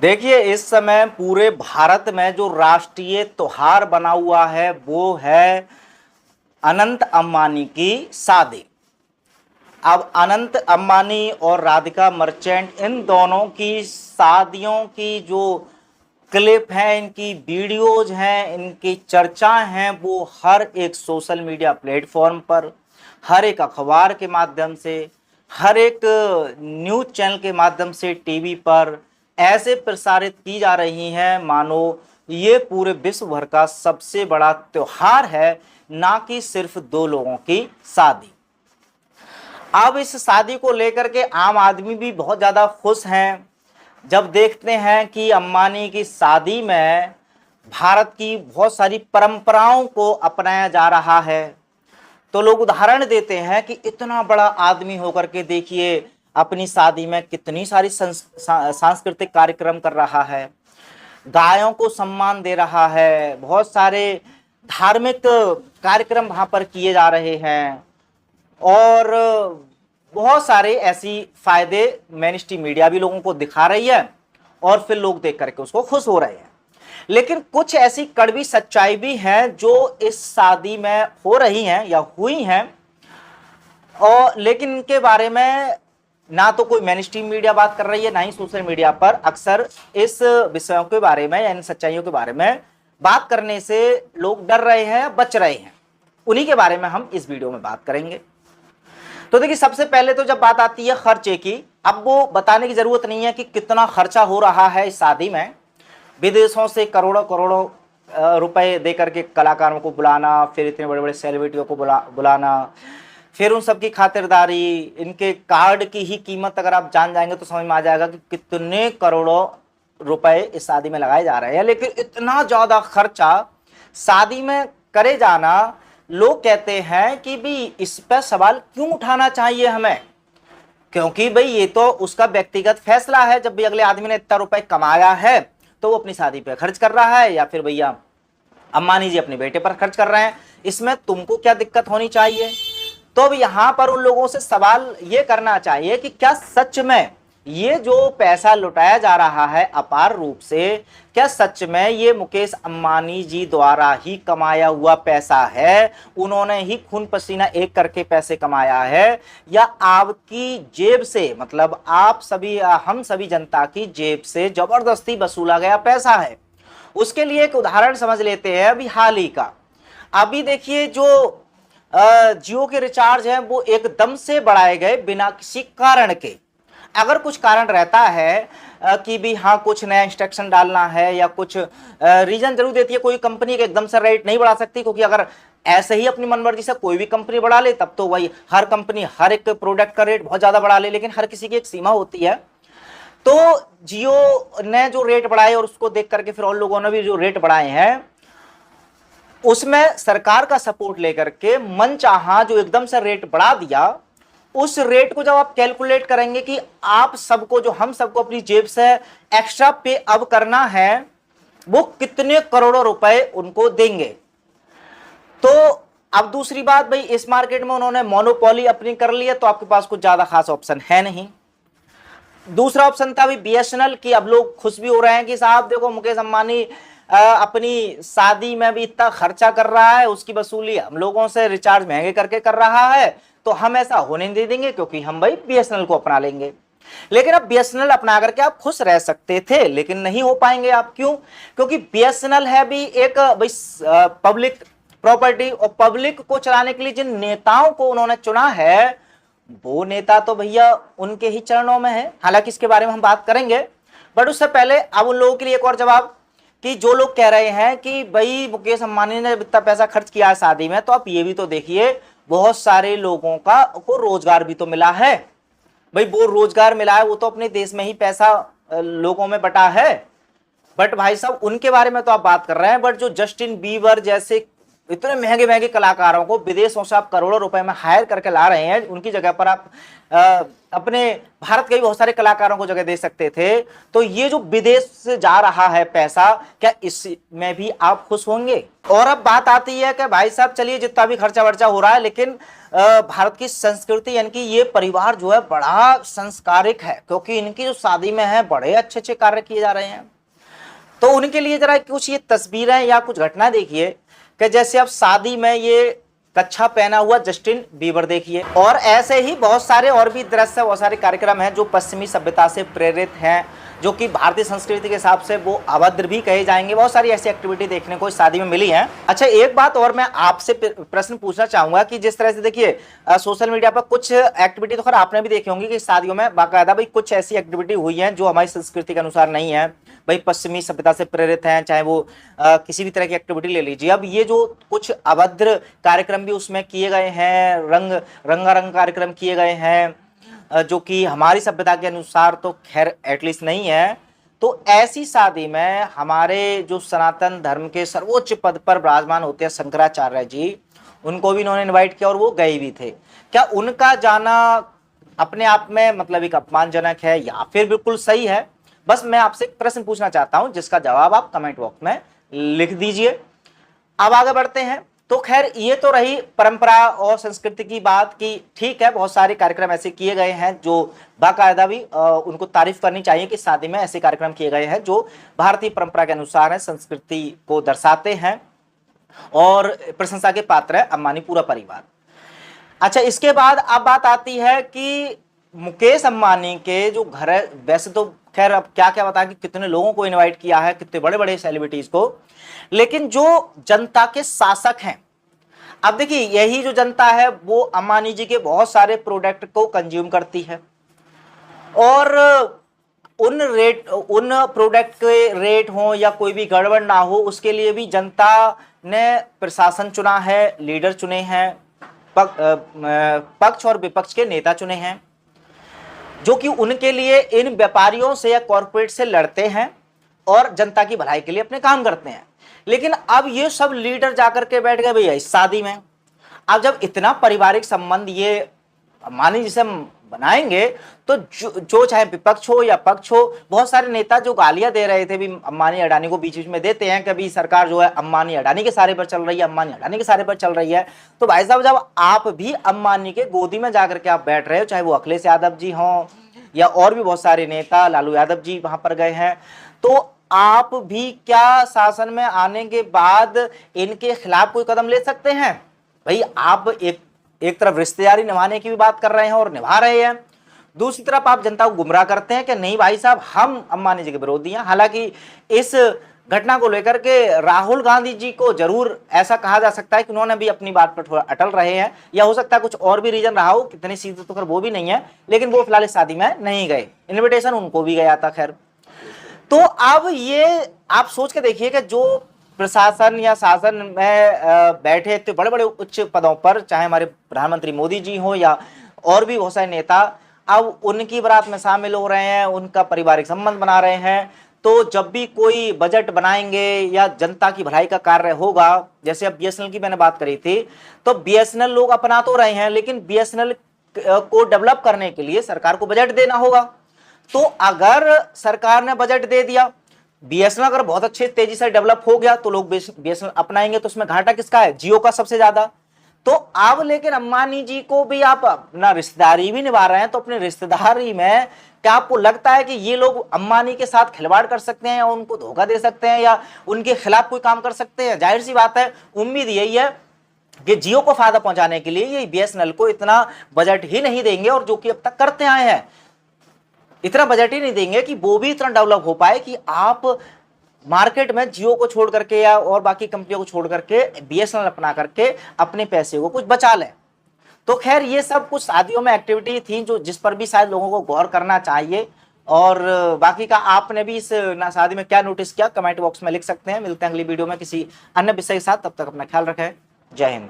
देखिए, इस समय पूरे भारत में जो राष्ट्रीय त्योहार बना हुआ है वो है अनंत अंबानी की शादी। अब अनंत अंबानी और राधिका मर्चेंट, इन दोनों की शादियों की जो क्लिप हैं, इनकी वीडियोज हैं, इनकी चर्चाएं हैं, वो हर एक सोशल मीडिया प्लेटफॉर्म पर, हर एक अखबार के माध्यम से, हर एक न्यूज चैनल के माध्यम से, टीवी पर ऐसे प्रसारित की जा रही हैं मानो ये पूरे विश्व भर का सबसे बड़ा त्योहार है, ना कि सिर्फ दो लोगों की शादी। अब इस शादी को लेकर के आम आदमी भी बहुत ज़्यादा खुश हैं जब देखते हैं कि अंबानी की शादी में भारत की बहुत सारी परंपराओं को अपनाया जा रहा है। तो लोग उदाहरण देते हैं कि इतना बड़ा आदमी होकर के देखिए अपनी शादी में कितनी सारी सांस्कृतिक कार्यक्रम कर रहा है, गायों को सम्मान दे रहा है, बहुत सारे धार्मिक कार्यक्रम वहाँ पर किए जा रहे हैं और बहुत सारे ऐसी फायदे मेन स्ट्रीम मीडिया भी लोगों को दिखा रही है और फिर लोग देख करके उसको खुश हो रहे हैं। लेकिन कुछ ऐसी कड़वी सच्चाई भी है जो इस शादी में हो रही हैं या हुई हैं, और लेकिन इनके बारे में ना तो कोई मेन स्ट्रीम मीडिया बात कर रही है, ना ही सोशल मीडिया पर अक्सर इस विषयों के बारे में या इन सच्चाइयों के बारे में बात करने से लोग डर रहे हैं, बच रहे हैं। उन्हीं के बारे में हम इस वीडियो में बात करेंगे। तो देखिए, सबसे पहले तो जब बात आती है खर्चे की, अब वो बताने की जरूरत नहीं है कि कितना खर्चा हो रहा है इस शादी में। विदेशों से करोड़ों करोड़ों रुपए देकर के कलाकारों को बुलाना, फिर इतने बड़े बड़े सेलिब्रिटियों को बुलाना, फिर उन सब की खातिरदारी, इनके कार्ड की ही कीमत अगर आप जान जाएंगे तो समझ में आ जाएगा कि कितने करोड़ों रुपए इस शादी में लगाए जा रहे हैं। लेकिन इतना ज़्यादा खर्चा शादी में करे जाना, लोग कहते हैं कि भाई इस पर सवाल क्यों उठाना चाहिए हमें, क्योंकि भाई ये तो उसका व्यक्तिगत फैसला है। जब भी अगले आदमी ने इतना रुपए कमाया है तो वो अपनी शादी पे खर्च कर रहा है, या फिर भैया अंबानी जी अपने बेटे पर खर्च कर रहे हैं, इसमें तुमको क्या दिक्कत होनी चाहिए। तो अब यहाँ पर उन लोगों से सवाल ये करना चाहिए कि क्या सच में ये जो पैसा लुटाया जा रहा है अपार रूप से, क्या सच में ये मुकेश अंबानी जी द्वारा ही कमाया हुआ पैसा है, उन्होंने ही खून पसीना एक करके पैसे कमाया है, या आपकी जेब से, मतलब आप सभी, हम सभी जनता की जेब से जबरदस्ती वसूला गया पैसा है। उसके लिए एक उदाहरण समझ लेते हैं अभी हाल ही का। अभी देखिए, जो जियो के रिचार्ज हैं वो एकदम से बढ़ाए गए बिना किसी कारण के। अगर कुछ कारण रहता है कि भी हाँ कुछ नया इंस्ट्रक्शन डालना है या कुछ रीजन जरूर देती है, कोई कंपनी के एकदम से रेट नहीं बढ़ा सकती, क्योंकि अगर ऐसे ही अपनी मनमर्जी से कोई भी कंपनी बढ़ा ले तब तो वही हर कंपनी हर एक प्रोडक्ट का रेट बहुत ज्यादा बढ़ा ले, लेकिन हर किसी की एक सीमा होती है। तो जियो ने जो रेट बढ़ाए और उसको देख करके फिर और लोगों ने भी जो रेट बढ़ाए हैं, उसमें सरकार का सपोर्ट लेकर के मनचाहा जो एकदम से रेट बढ़ा दिया, उस रेट को जब आप कैलकुलेट करेंगे कि आप सबको, जो हम सबको अपनी जेब से एक्स्ट्रा पे अब करना है, वो कितने करोड़ों रुपए उनको देंगे। तो अब दूसरी बात, भाई इस मार्केट में उन्होंने मोनोपोली अपनी कर ली है, तो आपके पास कुछ ज्यादा खास ऑप्शन है नहीं। दूसरा ऑप्शन था बीएसएनएल की। अब लोग खुश भी हो रहे हैं कि साहब देखो मुकेश अंबानी अपनी शादी में भी इतना खर्चा कर रहा है, उसकी वसूली हम लोगों से रिचार्ज महंगे करके कर रहा है, तो हम ऐसा होने नहीं देंगे, क्योंकि हम भाई बीएसएनएल को अपना लेंगे। लेकिन अब बीएसएनएल अपना करके आप खुश रह सकते थे, लेकिन नहीं हो पाएंगे आप। क्यों? क्योंकि बीएसएनएल है भी एक भाई पब्लिक प्रॉपर्टी, और पब्लिक को चलाने के लिए जिन नेताओं को उन्होंने चुना है, वो नेता तो भैया उनके ही चरणों में है। हालांकि इसके बारे में हम बात करेंगे, बट उससे पहले अब उन लोगों के लिए एक और जवाब, कि जो लोग कह रहे हैं कि भाई मुकेश अंबानी ने इतना पैसा खर्च किया है शादी में, तो आप ये भी तो देखिए बहुत सारे लोगों को रोजगार भी तो मिला है। भाई वो रोजगार मिला है, वो तो अपने देश में ही पैसा लोगों में बटा है। बट भाई साहब उनके बारे में तो आप बात कर रहे हैं, बट जो जस्टिन बीबर जैसे इतने महंगे महंगे कलाकारों को विदेशों से आप करोड़ों रुपए में हायर करके ला रहे हैं, उनकी जगह पर आप अपने भारत के भी बहुत सारे कलाकारों को जगह दे सकते थे। तो ये जो विदेश से जा रहा है पैसा, क्या इसमें भी आप खुश होंगे? और अब बात आती है कि भाई साहब चलिए जितना भी खर्चा वर्चा हो रहा है, लेकिन भारत की संस्कृति यानी कि ये परिवार जो है बड़ा संस्कारिक है, क्योंकि इनकी जो शादी में है बड़े अच्छे अच्छे कार्य किए जा रहे हैं। तो उनके लिए जरा कुछ ये तस्वीरें या कुछ घटना देखिए कि जैसे अब शादी में ये कच्छा पहना हुआ जस्टिन बीबर देखिए, और ऐसे ही बहुत सारे और भी दृश्य, बहुत सारे कार्यक्रम हैं जो पश्चिमी सभ्यता से प्रेरित हैं, जो कि भारतीय संस्कृति के हिसाब से वो अभद्र भी कहे जाएंगे। बहुत सारी ऐसी एक्टिविटी देखने को इस शादी में मिली है। अच्छा, एक बात और मैं आपसे प्रश्न पूछना चाहूंगा कि जिस तरह से देखिए सोशल मीडिया पर कुछ एक्टिविटी तो खैर आपने भी देखी होंगी कि शादियों में बाकायदा भाई कुछ ऐसी एक्टिविटी हुई है जो हमारी संस्कृति के अनुसार नहीं है, भाई पश्चिमी सभ्यता से प्रेरित हैं, चाहे वो किसी भी तरह की एक्टिविटी ले लीजिए। अब ये जो कुछ अभद्र कार्यक्रम भी उसमें किए गए हैं, रंगारंग कार्यक्रम किए गए हैं, जो कि हमारी सभ्यता के अनुसार तो खैर एटलीस्ट नहीं है। तो ऐसी शादी में हमारे जो सनातन धर्म के सर्वोच्च पद पर विराजमान होते हैं शंकराचार्य जी, उनको भी इन्होंने इनवाइट किया और वो गए भी थे। क्या उनका जाना अपने आप में मतलब एक अपमानजनक है या फिर बिल्कुल सही है? बस मैं आपसे एक प्रश्न पूछना चाहता हूं जिसका जवाब आप कमेंट बॉक्स में लिख दीजिए। अब आगे बढ़ते हैं। तो खैर ये तो रही परंपरा और संस्कृति की बात की, ठीक है बहुत सारे कार्यक्रम ऐसे किए गए हैं जो बाकायदा भी उनको तारीफ करनी चाहिए कि शादी में ऐसे कार्यक्रम किए गए हैं जो भारतीय परंपरा के अनुसार है, संस्कृति को दर्शाते हैं और प्रशंसा के पात्र है अंबानी पूरा परिवार। अच्छा, इसके बाद अब बात आती है कि मुकेश अंबानी के जो घर है, वैसे तो खैर अब क्या क्या बता कि कितने लोगों को इनवाइट किया है, कितने बड़े बड़े सेलिब्रिटीज को, लेकिन जो जनता के शासक हैं, अब देखिए यही जो जनता है वो अंबानी जी के बहुत सारे प्रोडक्ट को कंज्यूम करती है और उन प्रोडक्ट के रेट हो या कोई भी गड़बड़ ना हो उसके लिए भी जनता ने प्रशासन चुना है, लीडर चुने हैं, पक्ष और विपक्ष के नेता चुने हैं जो कि उनके लिए इन व्यापारियों से या कॉर्पोरेट से लड़ते हैं और जनता की भलाई के लिए अपने काम करते हैं। लेकिन अब ये सब लीडर जाकर के बैठ गए भैया इस शादी में। अब जब इतना पारिवारिक संबंध ये अंबानी जी से बनाएंगे तो जो चाहे विपक्ष हो या पक्ष हो, बहुत सारे नेता जो गालियां दे रहे थे भी अंबानी अडानी को बीच बीच में देते हैं, कभी सरकार जो है अंबानी अडानी के सहारे पर चल रही है, अंबानी अडानी के सहारे पर चल रही है। तो भाई साहब जब आप भी अंबानी के गोदी में जाकर के आप बैठ रहे हो, चाहे वो अखिलेश यादव जी हों या और भी बहुत सारे नेता, लालू यादव जी वहां पर गए हैं, तो आप भी क्या शासन में आने के बाद इनके खिलाफ कोई कदम ले सकते हैं? भाई आप एक तरफ रिश्तेदारी निभाने की भी बात कर रहे हैं और निभा रहे हैं, दूसरी तरफ आप जनता को गुमराह करते हैं कि नहीं भाई साहब हम अंबानी जी के विरोधी हैं। हालांकि इस घटना को लेकर के राहुल गांधी जी को जरूर ऐसा कहा जा सकता है कि उन्होंने भी अपनी बात पर अटल रहे हैं, या हो सकता है कुछ और भी रीजन रहा हो, कितनी सीधे तो खैर वो भी नहीं है, लेकिन वो फिलहाल इस शादी में नहीं गए, इन्विटेशन उनको भी गया था। खैर तो अब ये आप सोच के देखिए कि जो प्रशासन या शासन में बैठे थे बड़े बड़े उच्च पदों पर, चाहे हमारे प्रधानमंत्री मोदी जी हो या और भी बहुत सारे नेता, अब उनकी बारात में शामिल हो रहे हैं, उनका पारिवारिक संबंध बना रहे हैं। तो जब भी कोई बजट बनाएंगे या जनता की भलाई का कार्य होगा, जैसे अब बीएसएनएल की मैंने बात करी थी, तो बीएसएनएल लोग अपना तो रहे हैं, लेकिन बीएसएनएल को डेवलप करने के लिए सरकार को बजट देना होगा। तो अगर सरकार ने बजट दे दिया, बीएसएनएल अगर बहुत अच्छे तेजी से डेवलप हो गया तो लोग बीएसएनएल अपनाएंगे, तो उसमें घाटा किसका है? जियो का सबसे ज्यादा। तो अब लेकिन अंबानी जी को भी आप अपना रिश्तेदारी भी निभा रहे हैं, तो अपनी रिश्तेदारी में क्या आपको लगता है कि ये लोग अंबानी के साथ खिलवाड़ कर सकते हैं या उनको धोखा दे सकते हैं या उनके खिलाफ कोई काम कर सकते हैं? जाहिर सी बात है, उम्मीद यही है कि जियो को फायदा पहुंचाने के लिए ये बीएसएनएल को इतना बजट ही नहीं देंगे, और जो कि अब तक करते आए हैं, इतना बजट ही नहीं देंगे कि वो भी इतना डेवलप हो पाए कि आप मार्केट में जियो को छोड़ करके या और बाकी कंपनियों को छोड़ करके बीएसएनएल अपना करके अपने पैसे को कुछ बचा लें। तो खैर ये सब कुछ शादियों में एक्टिविटी थी जो जिस पर भी शायद लोगों को गौर करना चाहिए। और बाकी का आपने भी इस शादी में क्या नोटिस किया, कमेंट बॉक्स में लिख सकते हैं। मिलते हैं अगली वीडियो में किसी अन्य विषय के साथ, तब तक अपना ख्याल रखें। जय हिंद।